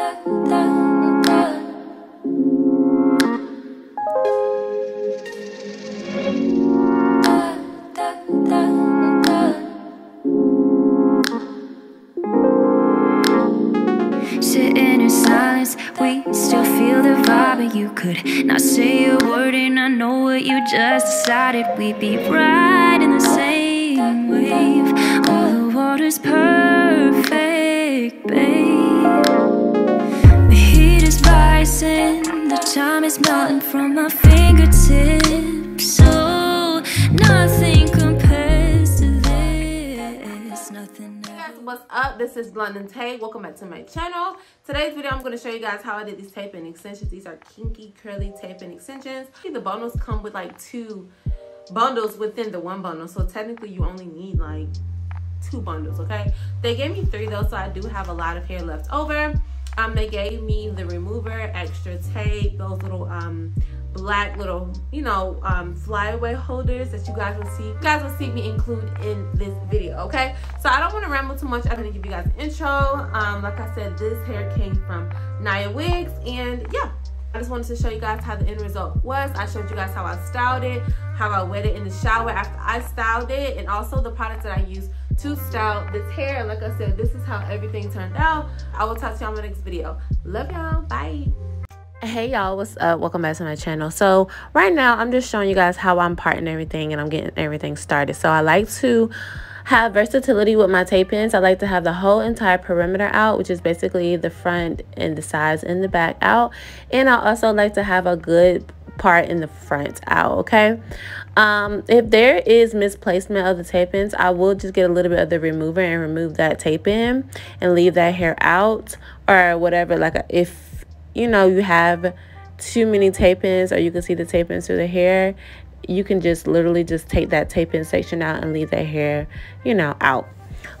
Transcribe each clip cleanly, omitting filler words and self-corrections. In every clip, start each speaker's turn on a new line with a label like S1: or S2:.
S1: Sitting in silence, we still feel the vibe, but you could not say a word, and I know what you just decided. We'd be right in the same wave. Oh, the water's perfect, babe. The heat is rising, the time is melting from my fingertips. So nothing compares to this, nothing.
S2: Hey guys, what's up? This is London Tape. Welcome back to my channel. Today's video, I'm going to show you guys how I did these tape and extensions. These are Kinky curly tape and extensions. The bundles come with like 2 bundles within the 1 bundle, so technically you only need like 2 bundles. Okay, they gave me 3 though, so I do have a lot of hair left over. They gave me the remover, extra tape, those little black little, you know, flyaway holders that you guys will see. You guys will see me include in this video. Okay, so I don't want to ramble too much. I'm gonna give you guys an intro. Like I said, this hair came from Niawigs, and yeah, I just wanted to show you guys how the end result was. I showed you guys how I styled it, how I wet it in the shower after I styled it, and also the products that I used to style this hair. Like I said, this is how everything turned out. I will talk to y'all in my next video. Love y'all. Bye. Hey y'all, what's up? Welcome back to my channel. So right now I'm just showing you guys how I'm parting everything and I'm getting everything started. So I like to have versatility with my tape ins. I like to have the whole entire perimeter out, which is basically the front and the sides and the back out. And I also like to have a good part in the front out. Okay, if there is misplacement of the tape ins, I will just get a little bit of the remover and remove that tape in and leave that hair out, or whatever. Like if you know you have too many tape ins, or you can see the tape ins through the hair, you can just literally just take that tape in section out and leave that hair, you know, out.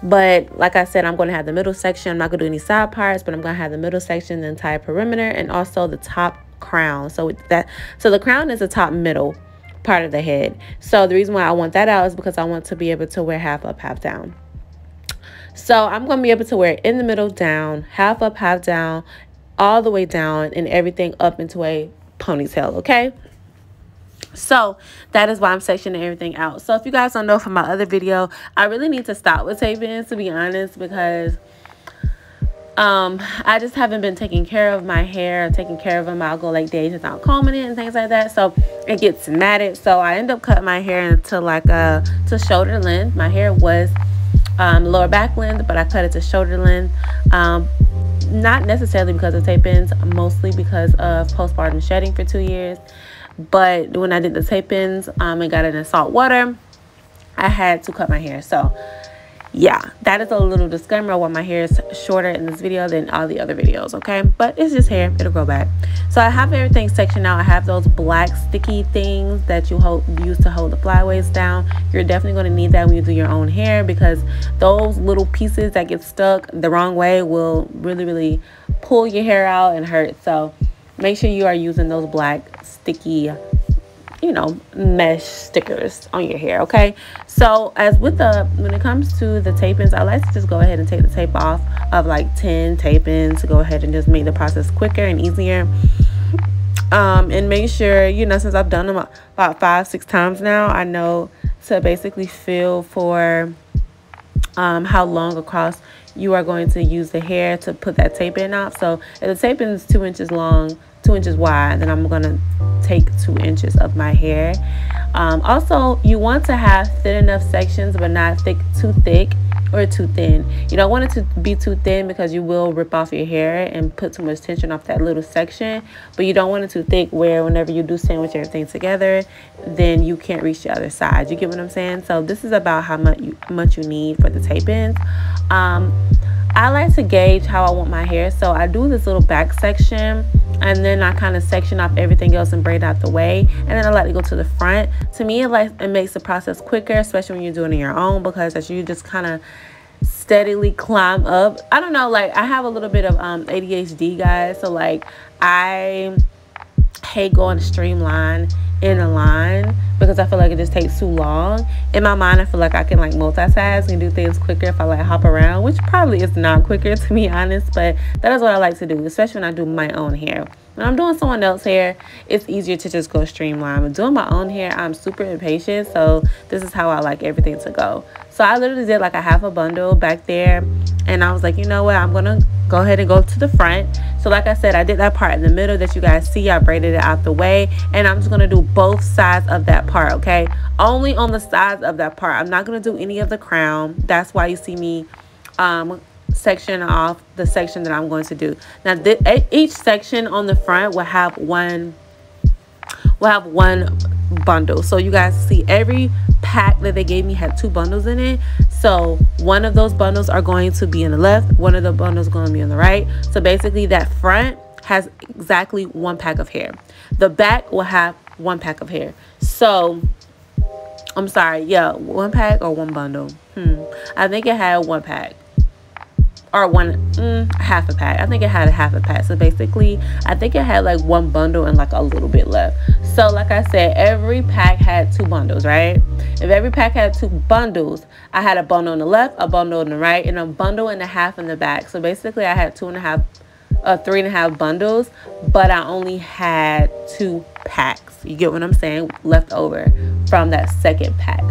S2: But like I said, I'm going to have the middle section. I'm not going to do any side parts, but I'm going to have the middle section, the entire perimeter, and also the top crown. So the crown is the top middle part of the head. So the reason why I want that out is because I want to be able to wear half up, half down. So I'm going to be able to wear it in the middle, down, half up, half down, all the way down, and everything up into a ponytail. Okay, so that is why I'm sectioning everything out. So if you guys don't know from my other video, I really need to stop with tape ins, to be honest, because I just haven't been taking care of my hair, taking care of them. I'll go like days without combing it and things like that, so it gets matted. So I end up cutting my hair into like to shoulder length. My hair was lower back length, but I cut it to shoulder length. Not necessarily because of tape ins, mostly because of postpartum shedding for 2 years. But when I did the tape ins and got it in salt water, I had to cut my hair. So yeah, that is a little disclaimer why my hair is shorter in this video than all the other videos. Okay, but it's just hair, it'll grow back. So I have everything sectioned out. I have those black sticky things that you use to hold the flyaways down. You're definitely going to need that when you do your own hair, because those little pieces that get stuck the wrong way will really pull your hair out and hurt. So make sure you are using those black sticky, you know, mesh stickers on your hair. Okay, so when it comes to the tape ins, I like to just go ahead and take the tape off of like 10 tape ins to go ahead and just make the process quicker and easier. And make sure, you know, since I've done them about 5-6 times now, I know to basically feel for how long across you are going to use the hair to put that tape in off. So if the tape in is 2 inches long, 2 inches wide, then I'm gonna take 2 inches of my hair. Also, you want to have thin enough sections, but not too thick or too thin. You don't want it to be too thin because you will rip off your hair and put too much tension off that little section. But you don't want it too thick where whenever you do sandwich everything together, then you can't reach the other side. You get what I'm saying? So this is about how much you need for the tape ins. I like to gauge how I want my hair, so I do this little back section, and then I kind of section off everything else and braid out the way, and then I like to go to the front. To me, it makes the process quicker, especially when you're doing it on your own, because as you just kind of steadily climb up, I don't know, like I have a little bit of ADHD, guys, so like I hate going to streamline
S3: in a line because I feel like it just takes too long. In my mind, I feel like I can like multitask and do things quicker if I like hop around, which probably is not quicker to be honest, but that is what I like to do, especially when I do my own hair. When I'm doing someone else's hair, it's easier to just go streamline. But doing my own hair, I'm super impatient, so this is how I like everything to go. So I literally did like a half a bundle back there, and I was like, you know what, I'm gonna go ahead and go to the front. So like I said, I did that part in the middle that you guys see. I braided it out the way, and I'm just gonna do both sides of that part, okay? Only on the sides of that part. I'm not gonna do any of the crown. That's why you see me section off the section that I'm going to do. Now each section on the front will have one bundle. So you guys see every pack that they gave me had 2 bundles in it. So one of those bundles are going to be in the left, one of the bundles is going to be on the right. So basically that front has exactly 1 pack of hair. The back will have 1 pack of hair. So I'm sorry, yeah, 1 pack or 1 bundle. I think it had 1 pack. Or half a pack. I think it had a half a pack. So basically, I think it had like 1 bundle and like a little bit left. So like I said, every pack had 2 bundles, right? If every pack had 2 bundles, I had a bundle on the left, a bundle on the right, and a bundle and a half in the back. So basically, I had 3.5 bundles, but I only had 2 packs. You get what I'm saying? Left over from that second pack.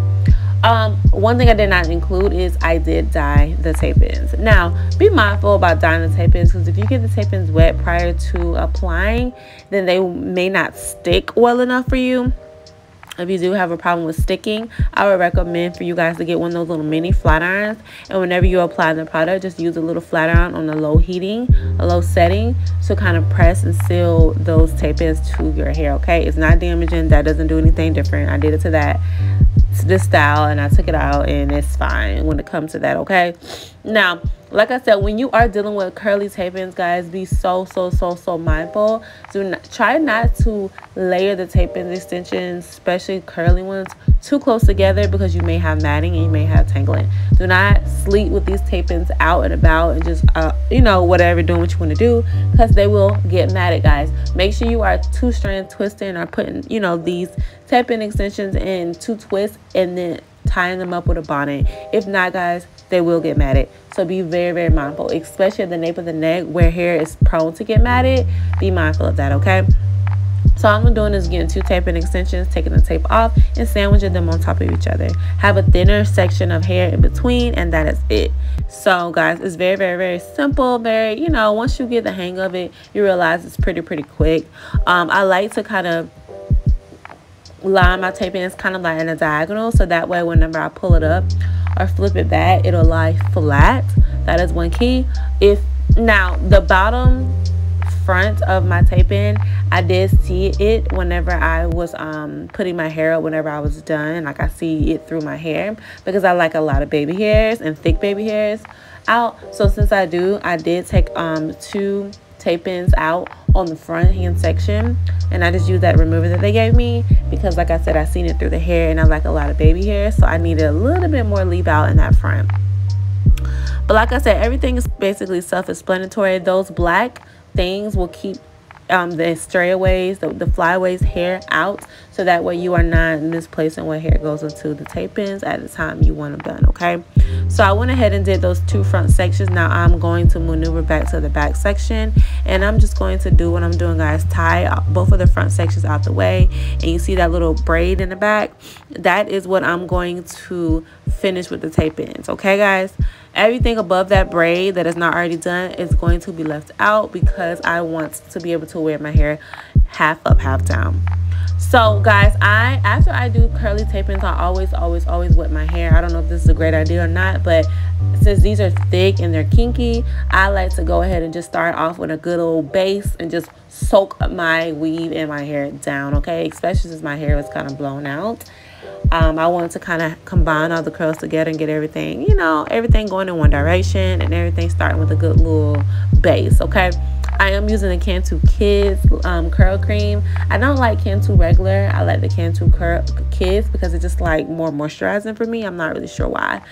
S3: One thing I did not include is I did dye the tape-ins. Now, be mindful about dyeing the tape-ins, because if you get the tape-ins wet prior to applying, then they may not stick well enough for you. If you do have a problem with sticking, I would recommend for you guys to get one of those little mini flat irons, and whenever you apply the product, just use a little flat iron on a low setting to kind of press and seal those tape-ins to your hair, okay? It's not damaging. That doesn't do anything different. I did it to this style, and I took it out, and it's fine when it comes to that, okay? Now, like I said, when you are dealing with curly tape-ins, guys, be so mindful. Try not to layer the tape-in extensions, especially curly ones, too close together, because you may have matting and you may have tangling. Do not sleep with these tape-ins out and about and just you know, whatever, doing what you want to do, because they will get matted, guys. Make sure you are 2-strand twisting or putting, you know, these tape-in extensions in 2 twists and then tying them up with a bonnet. If not, guys, they will get matted. So be very mindful, especially at the nape of the neck where hair is prone to get matted. Be mindful of that, okay? So all I'm doing is getting 2 tape-in extensions, taking the tape off, and sandwiching them on top of each other. Have a thinner section of hair in between, and that is it. So guys, it's very simple. Very, you know, once you get the hang of it, you realize it's pretty quick. I like to kind of line my tape-ins kind of like in a diagonal, so that way whenever I pull it up or flip it back, it'll lie flat. That is one key. Now the bottom front of my tape-in, I did see it whenever I was putting my hair up. Whenever I was done, like, I see it through my hair, because I like a lot of baby hairs and thick baby hairs out. So since I did take 2 tape-ins out on the front hand section, and I just used that remover that they gave me, because like I said, I seen it through the hair and I like a lot of baby hair, so I needed a little bit more leave out in that front. But like I said, everything is basically self-explanatory. Those black things will keep the strayaways, the flyaways hair out, so that way you are not misplacing what hair goes into the tape-ins at the time you want them done, okay? So I went ahead and did those 2 front sections. Now I'm going to maneuver back to the back section, and I'm just going to do what I'm doing, guys. Tie both of the front sections out the way, and you see that little braid in the back? That is what I'm going to finish with the tape-ins, okay, guys? Everything above that braid that is not already done is going to be left out, because I want to be able to wear my hair half up, half down. So guys, after I do curly tape-ins, I always wet my hair. I don't know if this is a great idea or not, but since these are thick and they're kinky, I like to go ahead and just start off with a good old base and just soak my weave and my hair down, okay? Especially since my hair was kind of blown out. I wanted to kind of combine all the curls together and get everything, you know, everything going in one direction, and everything starting with a good little base, okay? I am using the Cantu Kids curl cream. I don't like Cantu regular. I like the Cantu Kids because it's just like more moisturizing for me. I'm not really sure why.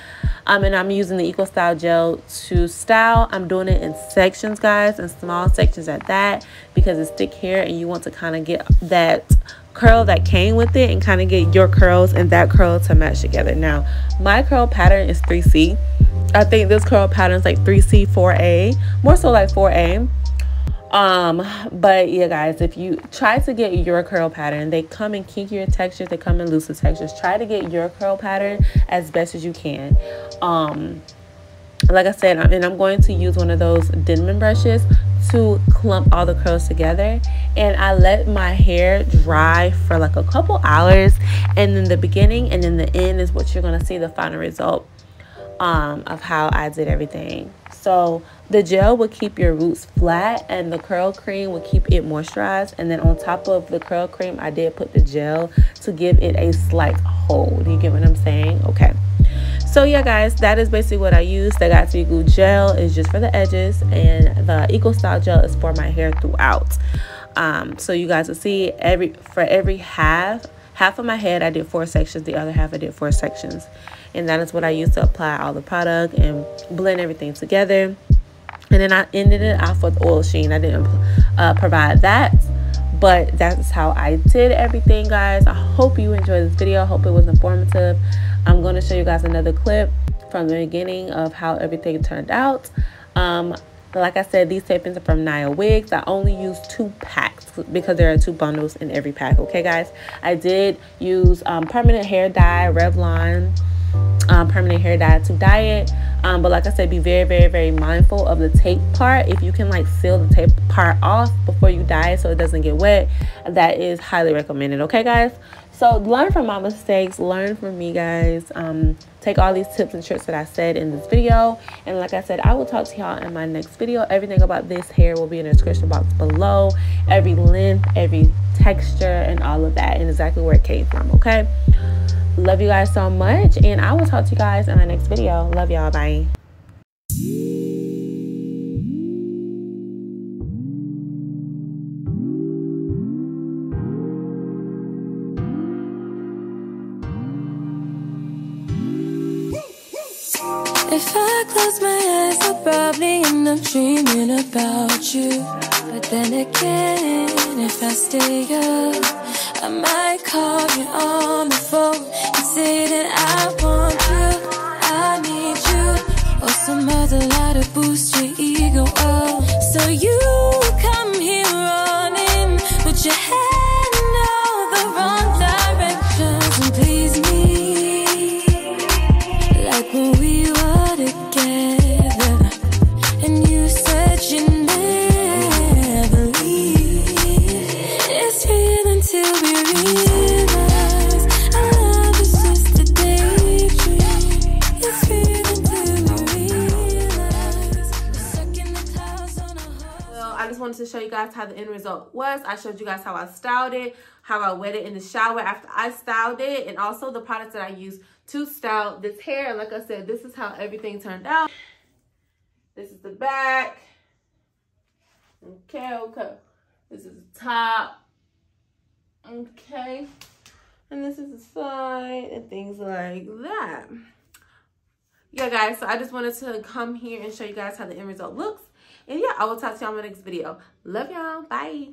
S3: And I'm using the Eco Style gel to style. I'm doing it in sections, guys, in small sections at that, because it's thick hair and you want to kind of get that curl that came with it and kind of get your curls and that curl to match together. Now, my curl pattern is 3C. I think this curl pattern is like 3C, 4A, more so like 4A. But yeah, guys, if you try to get your curl pattern, they come in kinkier textures, they come in looser textures. Try to get your curl pattern as best as you can. Like I said, I'm going to use one of those Denman brushes to clump all the curls together, and I let my hair dry for like a couple hours, and then the beginning and then the end is what you're going to see the final result of how I did everything. So the gel will keep your roots flat and the curl cream will keep it moisturized, and then on top of the curl cream I did put the gel to give it a slight hold. You get what I'm saying? Okay. So yeah, guys, that is basically what I use. The Got To Be Glue gel is just for the edges, and the Eco Style gel is for my hair throughout. So you guys will see for every half of my head I did 4 sections, the other half I did 4 sections, and that is what I use to apply all the product and blend everything together. And then I ended it off with oil sheen. I didn't provide that, but that's how I did everything, guys. I hope you enjoyed this video. I hope it was informative. I'm going to show you guys another clip from the beginning of how everything turned out. Like I said, these tape-ins are from Niawigs. I only used 2 packs because there are 2 bundles in every pack. Okay, guys, I did use permanent hair dye, Revlon permanent hair dye to dye it. But like I said, be very, very, very mindful of the tape part. If you can like seal the tape part off before you dye it so it doesn't get wet, that is highly recommended. Okay, guys, so learn from my mistakes, learn from me, guys. Take all these tips and tricks that I said in this video, and like I said, I will talk to y'all in my next video. Everything about this hair will be in the description box below, every length, every texture, and all of that, and exactly where it came from. Okay, love you guys so much, and I will talk to you guys in my next video. Love y'all. Bye.
S1: If I close my eyes, I'll probably end up dreaming about you. But then again, if I stay up, I might call you on the phone and say that I want you, I need you, or some other lie to boost your ego up. So you come here running, put your head in all the wrong directions, and please me like when we were together, and you said you never leave. It's real until we realize our love is just a daydream. It's real until we realize we're stuck in the clouds on a whole.
S2: Well, I just wanted to show you guys how the end result was. I showed you guys how I styled it, how I wet it in the shower after I styled it, and also the products that I used to style this hair. And like I said, this is how everything turned out. This is the back. Okay. This is the top. Okay. And this is the side and things like that. Yeah, guys, so I just wanted to come here and show you guys how the end result looks. And yeah, I will talk to y'all in my next video. Love y'all. Bye.